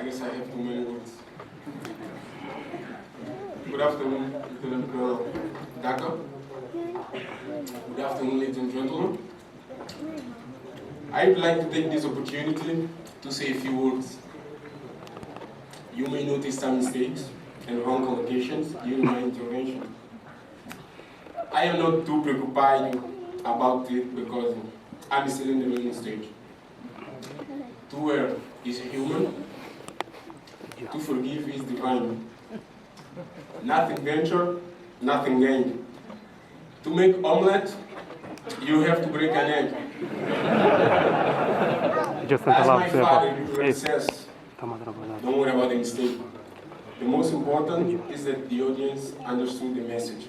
I guess I have too many words. Good afternoon, Lieutenant Colonel Daka. Good afternoon, ladies and gentlemen. I would like to take this opportunity to say a few words. You may notice some mistakes and wrong collocations during my intervention. I am not too preoccupied about it because I'm still in the learning stage. To err is human, to forgive is divine. Nothing ventured, nothing gained. To make omelette, you have to break an egg. As my father usually says, don't worry about the mistake. The most important is that the audience understood the message.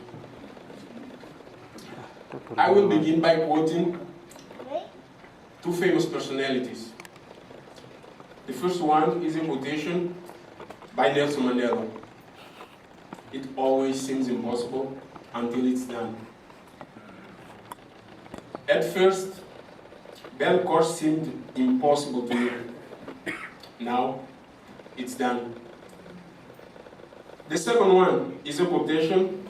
I will begin by quoting two famous personalities. The first one is a quotation by Nelson Mandela. It always seems impossible until it's done. At first, that course seemed impossible to me. Now, it's done. The second one is a quotation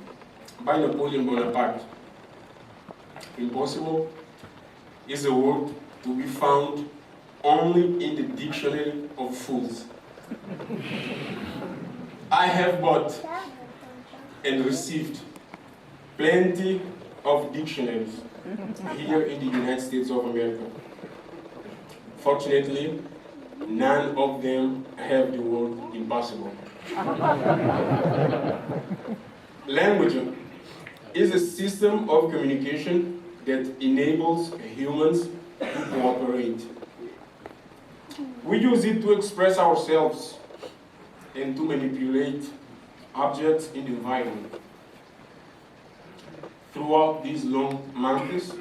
by Napoleon Bonaparte. Impossible is a word to be found only in the dictionary of fools. I have bought and received plenty of dictionaries here in the United States of America. Fortunately, none of them have the word impossible. Language is a system of communication that enables humans to cooperate. We use it to express ourselves and to manipulate objects in the environment. Throughout these long months,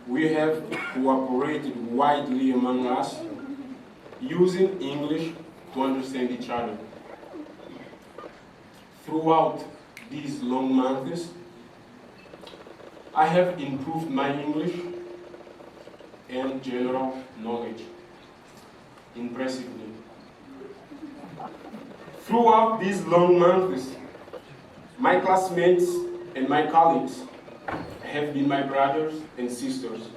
we have cooperated widely among us, using English to understand each other. Throughout these long months, I have improved my English and general knowledge impressively. Throughout these long months, my classmates and my colleagues have been my brothers and sisters.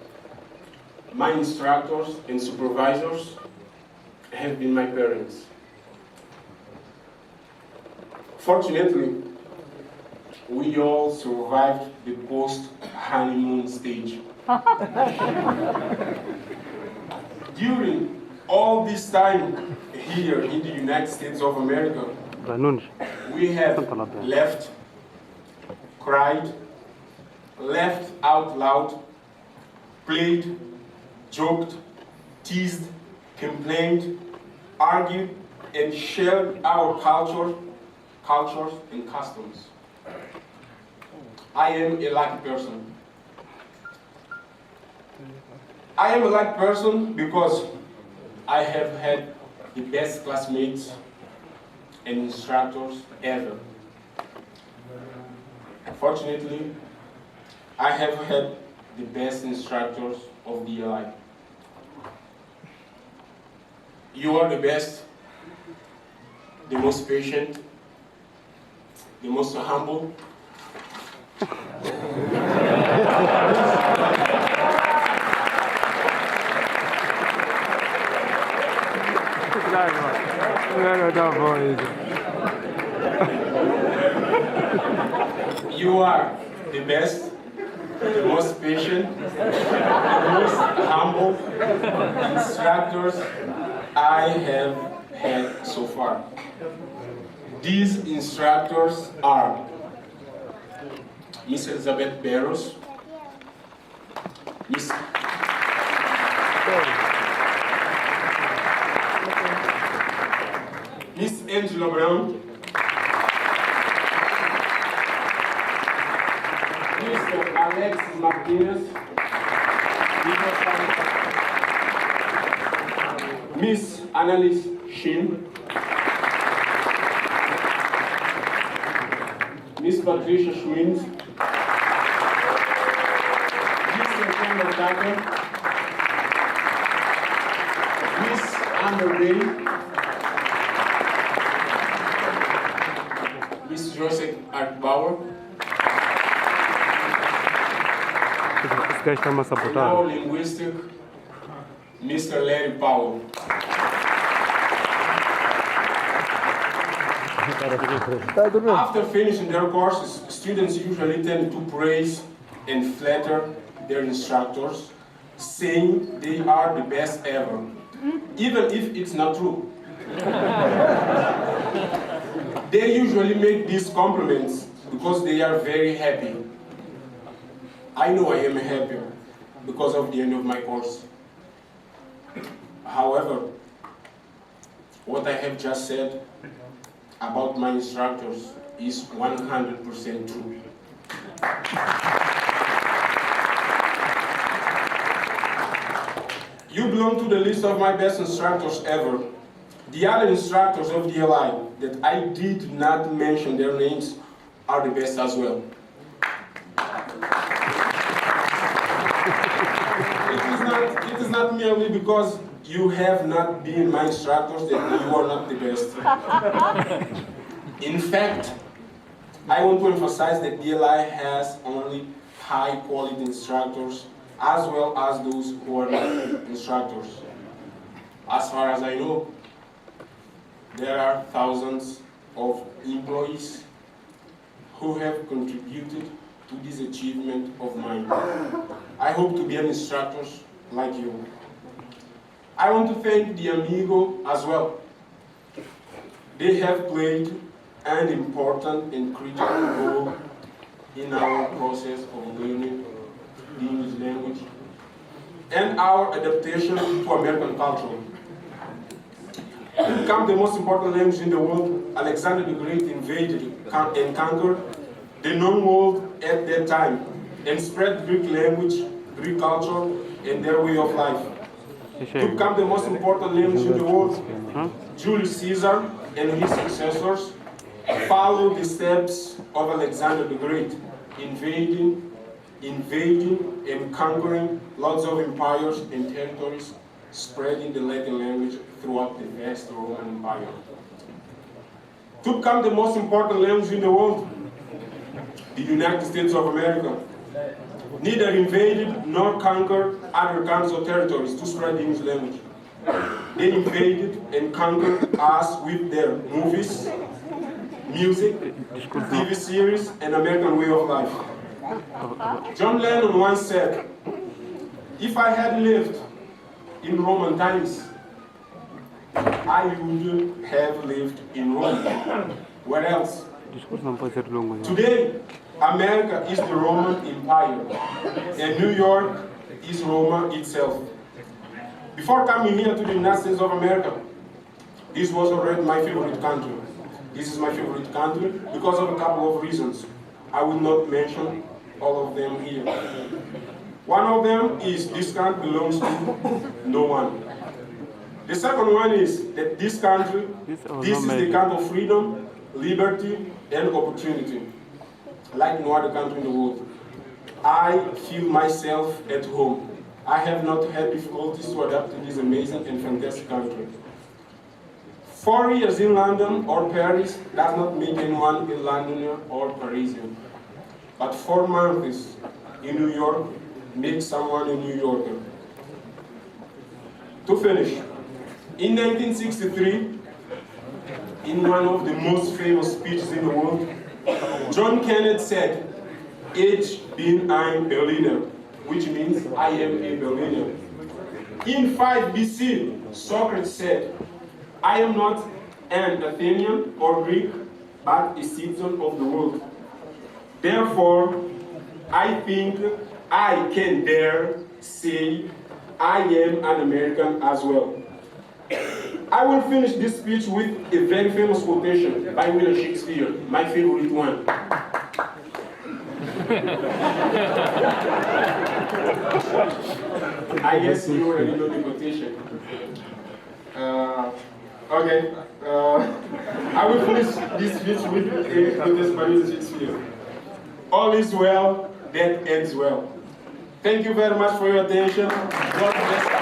My instructors and supervisors have been my parents. Fortunately, we all survived the post-honeymoon stage. During all this time here in the United States of America, we have laughed, cried, laughed out loud, played, joked, teased, complained, argued, and shared our cultures and customs. I am a lucky person. I am a lucky person because I have had the best classmates and instructors ever. Fortunately, I have had the best instructors of DLI. You are the best, the most patient, the most humble. You are the best, the most patient, the most humble instructors I have had so far. These instructors are Miss Elizabeth Barros, Miss Angela Brown, Mr. Alexis Martinez, Miss Annalise Shin, Miss Patricia Schwins, Mr. Kendall Tucker, Miss Amber Day, Joseph Bauer. Now linguistic, Mr. Larry Powell. After finishing their courses, students usually tend to praise and flatter their instructors, saying they are the best ever, even if it's not true. They usually make these compliments because they are very happy. I know I am happy because of the end of my course. However, what I have just said about my instructors is 100% true. You belong to the list of my best instructors ever. The other instructors of DLI that I did not mention their names are the best as well. It is not merely because you have not been my instructors that you are not the best. In fact, I want to emphasize that DLI has only high-quality instructors as well as those who are not instructors. As far as I know, there are thousands of employees who have contributed to this achievement of mine. I hope to be an instructor like you. I want to thank the Amigo as well. They have played an important and critical role in our process of learning the English language and our adaptation to American culture. To become the most important language in the world, Alexander the Great invaded and conquered the known world at that time and spread Greek language, Greek culture, and their way of life. To become the most important language in the world, Julius Caesar and his successors followed the steps of Alexander the Great, invading and conquering lots of empires and territories, spreading the Latin language throughout the vast Roman Empire. To become the most important language in the world, the United States of America neither invaded nor conquered other countries or territories to spread the English language. They invaded and conquered us with their movies, music, TV series, and American way of life. John Lennon once said, "If I had lived in Roman times, I would have lived in Rome. Where else?" Today, America is the Roman Empire, and New York is Rome itself. Before coming here to the United States of America, this was already my favorite country. This is my favorite country because of a couple of reasons. I will not mention all of them here. One of them is this country belongs to no one. The second one is that this country, this is the country of freedom, liberty, and opportunity, like no other country in the world. I feel myself at home. I have not had difficulties to adapt to this amazing and fantastic country. 4 years in London or Paris does not make anyone a Londoner or Parisian. But 4 months in New York makes someone a New Yorker. To finish, in 1963, in one of the most famous speeches in the world, John Kennedy said, "Ich bin ein Berliner," which means I am a Berliner. In 5 BC, Socrates said, "I am not an Athenian or Greek, but a citizen of the world. Therefore, I think I can dare say I am an American as well." I will finish this speech with a very famous quotation by William Shakespeare, my favorite one. I guess you already know the quotation. Okay, I will finish this speech with a quotation by William Shakespeare. All is well that ends well. Thank you very much for your attention. God bless you.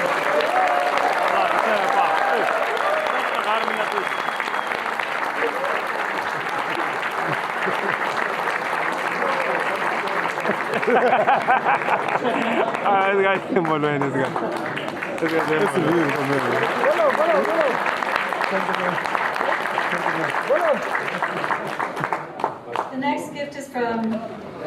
Ah, this guy's involved, this guy. This guy's The next gift is from